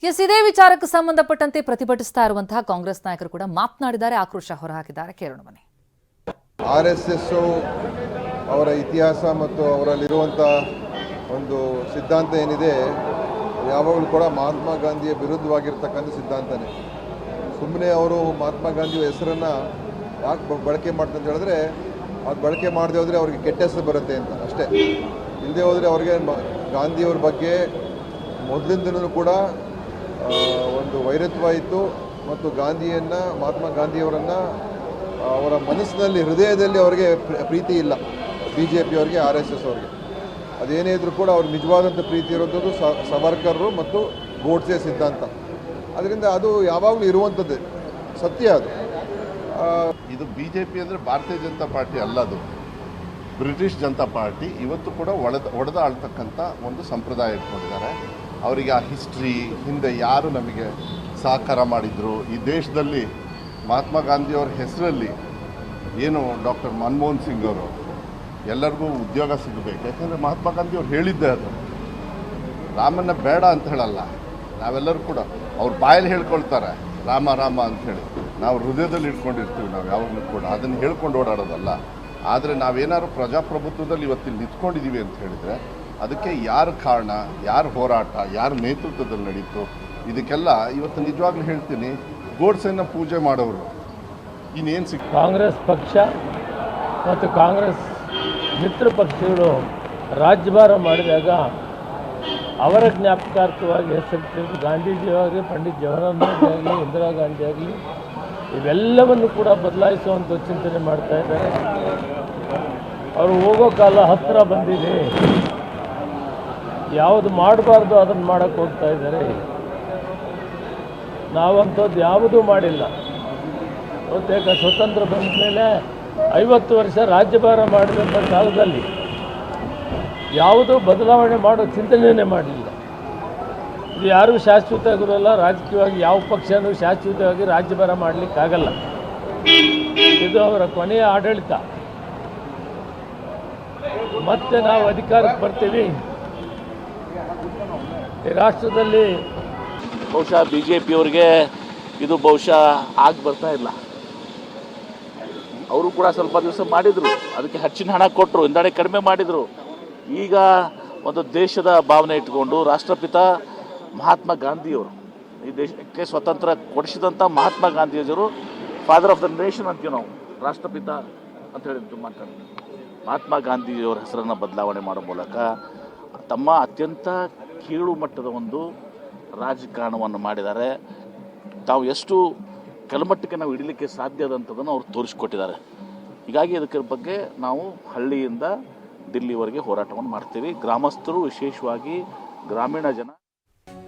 S ಇದೇ ವಿಚಾರಕ್ಕೆ ಸಂಬಂಧಪಟ್ಟಂತೆ ಪ್ರತಿಭಟಿಸ್ತಾ ಇರುವಂತಹ ಕಾಂಗ್ರೆಸ್ ನಾಯಕರು ಕೂಡ ಮಾತನಾಡಿದ್ದಾರೆ, ಆಕ್ರೋಶ ಹೊರಹಾಕಿದ್ದಾರೆ. ಕೇಳೋಣ ಬನ್ನಿ. ಆರ್ಎಸ್ಎಸ್ ಅವರ ಇತಿಹಾಸ ಮತ್ತು ಅವರಲ್ಲಿರುವಂಥ ಒಂದು ಸಿದ್ಧಾಂತ ಏನಿದೆ, ಯಾವಾಗಲೂ ಕೂಡ ಮಹಾತ್ಮ ಗಾಂಧಿಯ ವಿರುದ್ಧವಾಗಿರ್ತಕ್ಕಂಥ ಸಿದ್ಧಾಂತನೇ. ಸುಮ್ಮನೆ ಅವರು ಮಹಾತ್ಮ ಗಾಂಧಿಯ ಹೆಸರನ್ನು ಯಾಕೆ ಬಳಕೆ ಮಾಡ್ತಾರೆ ಅಂತ ಹೇಳಿದ್ರೆ, ಅದು ಬಳಕೆ ಮಾಡದೆ ಹೋದರೆ ಅವ್ರಿಗೆ ಕೆಟ್ಟ ಹೆಸರು ಬರುತ್ತೆ ಅಂತ ಅಷ್ಟೇ. ಇಲ್ಲದೆ ಹೋದರೆ ಅವ್ರಿಗೆ ಗಾಂಧಿಯವ್ರ ಬಗ್ಗೆ ಮೊದಲಿಂದಲೂ ಕೂಡ ಒಂದು ವೈರತ್ವ ಇತ್ತು ಮತ್ತು ಮಹಾತ್ಮ ಗಾಂಧಿಯವರನ್ನು ಅವರ ಮನಸ್ಸಿನಲ್ಲಿ, ಹೃದಯದಲ್ಲಿ ಅವರಿಗೆ ಪ್ರೀತಿ ಇಲ್ಲ. BJP ಅವರಿಗೆ, RSS ಅವರಿಗೆ ಅದೇನೇ ಇದ್ರೂ ಕೂಡ ಅವ್ರಿಗೆ ನಿಜವಾದಂಥ ಪ್ರೀತಿ ಇರೋದು ಸವರ್ಕರ್ರು ಮತ್ತು ಗೋಡ್ಸೆ ಸಿದ್ಧಾಂತ. ಅದರಿಂದ ಅದು ಯಾವಾಗಲೂ ಇರುವಂಥದ್ದೇ, ಸತ್ಯ ಅದು. ಇದು BJP ಅಂದರೆ ಭಾರತೀಯ ಜನತಾ ಪಾರ್ಟಿ ಅಲ್ಲ, ಅದು ಬ್ರಿಟಿಷ್ ಜನತಾ ಪಾರ್ಟಿ. ಇವತ್ತು ಕೂಡ ಒಡೆದ ಆಳ್ತಕ್ಕಂಥ ಒಂದು ಸಂಪ್ರದಾಯ ಇಟ್ಕೊಂಡಿದ್ದಾರೆ. ಅವರಿಗೆ ಆ ಹಿಸ್ಟ್ರಿ, ಹಿಂದೆ ಯಾರು ನಮಗೆ ಸಹಕಾರ ಮಾಡಿದರು, ಈ ದೇಶದಲ್ಲಿ ಮಹಾತ್ಮ ಗಾಂಧಿಯವರ ಹೆಸರಲ್ಲಿ ಏನು ಡಾಕ್ಟರ್ ಮನಮೋಹನ್ ಸಿಂಗ್ ಅವರು ಎಲ್ಲರಿಗೂ ಉದ್ಯೋಗ ಸಿಗಬೇಕು. ಯಾಕೆಂದರೆ ಮಹಾತ್ಮ ಗಾಂಧಿಯವ್ರು ಹೇಳಿದ್ದೆ ಅದು. ರಾಮನ್ನ ಬೇಡ ಅಂತ ಹೇಳಲ್ಲ, ನಾವೆಲ್ಲರೂ ಕೂಡ ಅವ್ರ ಬಾಯಲ್ಲಿ ಹೇಳ್ಕೊಳ್ತಾರೆ ರಾಮ ರಾಮ ಅಂಥೇಳಿ. ನಾವು ಹೃದಯದಲ್ಲಿ ಇಟ್ಕೊಂಡಿರ್ತೀವಿ ನಾವು ಯಾವಾಗಲೂ ಕೂಡ, ಅದನ್ನು ಹೇಳ್ಕೊಂಡು ಓಡಾಡೋದಲ್ಲ. ಆದರೆ ನಾವೇನಾದ್ರು ಪ್ರಜಾಪ್ರಭುತ್ವದಲ್ಲಿ ಇವತ್ತಿಲ್ಲಿ ನಿಂತ್ಕೊಂಡಿದ್ದೀವಿ ಅಂತ ಹೇಳಿದರೆ ಅದಕ್ಕೆ ಯಾರು ಕಾರಣ, ಯಾರು ಹೋರಾಟ, ಯಾರ ನೇತೃತ್ವದಲ್ಲಿ ನಡೀತು, ಇದಕ್ಕೆಲ್ಲ ಇವತ್ತು ನಿಜವಾಗ್ಲೂ ಹೇಳ್ತೀನಿ, ಗೋಡ್ಸೆನ ಪೂಜೆ ಮಾಡೋರು ಇನ್ನೇನು ಕಾಂಗ್ರೆಸ್ ಪಕ್ಷ ಮತ್ತು ಕಾಂಗ್ರೆಸ್ ಮಿತ್ರ ಪಕ್ಷಗಳು ರಾಜ್ಯಭಾರ ಮಾಡಿದಾಗ ಅವರ ಜ್ಞಾಪಕಾರ್ಥವಾಗಿ ಹೆಸರಿಟ್ಟಿದ್ದು ಗಾಂಧೀಜಿಯಾಗಲಿ, ಪಂಡಿತ್ ಜವಾಹರಲಾಲ್ ನೆಹರು ಆಗಲಿ, ಇಂದಿರಾ ಗಾಂಧಿ ಆಗಲಿ, ಇವೆಲ್ಲವನ್ನು ಕೂಡ ಬದಲಾಯಿಸುವಂಥ ಚಿಂತನೆ ಮಾಡ್ತಾ ಇದ್ದಾರೆ. ಅವರು ಹೋಗೋ ಕಾಲ ಹತ್ತಿರ ಬಂದಿದೆ. ಯಾವುದು ಮಾಡಬಾರ್ದು ಅದನ್ನು ಮಾಡೋಕ್ಕೆ ಹೋಗ್ತಾ ಇದ್ದಾರೆ. ನಾವಂಥದ್ದು ಯಾವುದೂ ಮಾಡಿಲ್ಲ. ಬಹುತೇಕ ಸ್ವತಂತ್ರ ಬಂದ ಮೇಲೆ 50 ವರ್ಷ ರಾಜ್ಯಭಾರ ಮಾಡಿದಂಥ ಕಾಲದಲ್ಲಿ ಯಾವುದೂ ಬದಲಾವಣೆ ಮಾಡೋ ಚಿಂತನೆಯೇ ಮಾಡಲಿಲ್ಲ. ಇದು ಯಾರೂ ಶಾಶ್ವತ ಆಗಿರೋಲ್ಲ. ರಾಜಕೀಯವಾಗಿ ಯಾವ ಪಕ್ಷನೂ ಶಾಶ್ವತವಾಗಿ ರಾಜ್ಯಭಾರ ಮಾಡಲಿಕ್ಕಾಗಲ್ಲ. ಇದು ಅವರ ಕೊನೆಯ ಆಡಳಿತ. ಮತ್ತೆ ನಾವು ಅಧಿಕಾರಕ್ಕೆ ಬರ್ತೀವಿ. ಈ ರಾಷ್ಟ್ರದಲ್ಲಿ ಬಹುಶಃ BJPಯವರಿಗೆ ಇದು ಬಹುಶಃ ಆಗಿ ಬರ್ತಾ ಇಲ್ಲ. ಅವರು ಕೂಡ ಸ್ವಲ್ಪ ದಿವಸ ಮಾಡಿದರು, ಅದಕ್ಕೆ ಹೆಚ್ಚಿನ ಹಣ ಕೊಟ್ಟರು, ಹಿಂದಡೆ ಕಡಿಮೆ ಮಾಡಿದರು. ಈಗ ಒಂದು ದೇಶದ ಭಾವನೆ ಇಟ್ಕೊಂಡು ರಾಷ್ಟ್ರಪಿತ ಮಹಾತ್ಮ ಗಾಂಧಿಯವರು, ಈ ದೇಶಕ್ಕೆ ಸ್ವತಂತ್ರ ಕೊಡಿಸಿದಂಥ ಮಹಾತ್ಮ ಗಾಂಧಿಯವರು, ಫಾದರ್ ಆಫ್ ದ ನೇಷನ್ ಅಂತೀವಿ ನಾವು, ರಾಷ್ಟ್ರಪಿತ ಅಂತ ಹೇಳಿ ಮಾತಾಡ್ತೀವಿ. ಮಹಾತ್ಮ ಗಾಂಧಿಯವರ ಹೆಸರನ್ನು ಬದಲಾವಣೆ ಮಾಡೋ ಮೂಲಕ ತಮ್ಮ ಅತ್ಯಂತ ಕೀಳು ಮಟ್ಟದ ಒಂದು ರಾಜಕಾರಣವನ್ನು ಮಾಡಿದ್ದಾರೆ. ತಾವು ಎಷ್ಟು ಕೆಳಮಟ್ಟಕ್ಕೆ ನಾವು ಹಿಡಿಲಿಕ್ಕೆ ಸಾಧ್ಯದಂಥದ್ದನ್ನು ಅವರು ತೋರಿಸಿಕೊಟ್ಟಿದ್ದಾರೆ. ಹೀಗಾಗಿ ಇದಕ್ಕೆ ಬಗ್ಗೆ ನಾವು ಹಳ್ಳಿಯಿಂದ ದಿಲ್ಲಿವರೆಗೆ ಹೋರಾಟವನ್ನು ಮಾಡ್ತೀವಿ. ಗ್ರಾಮಸ್ಥರು, ವಿಶೇಷವಾಗಿ ಗ್ರಾಮೀಣ ಜನ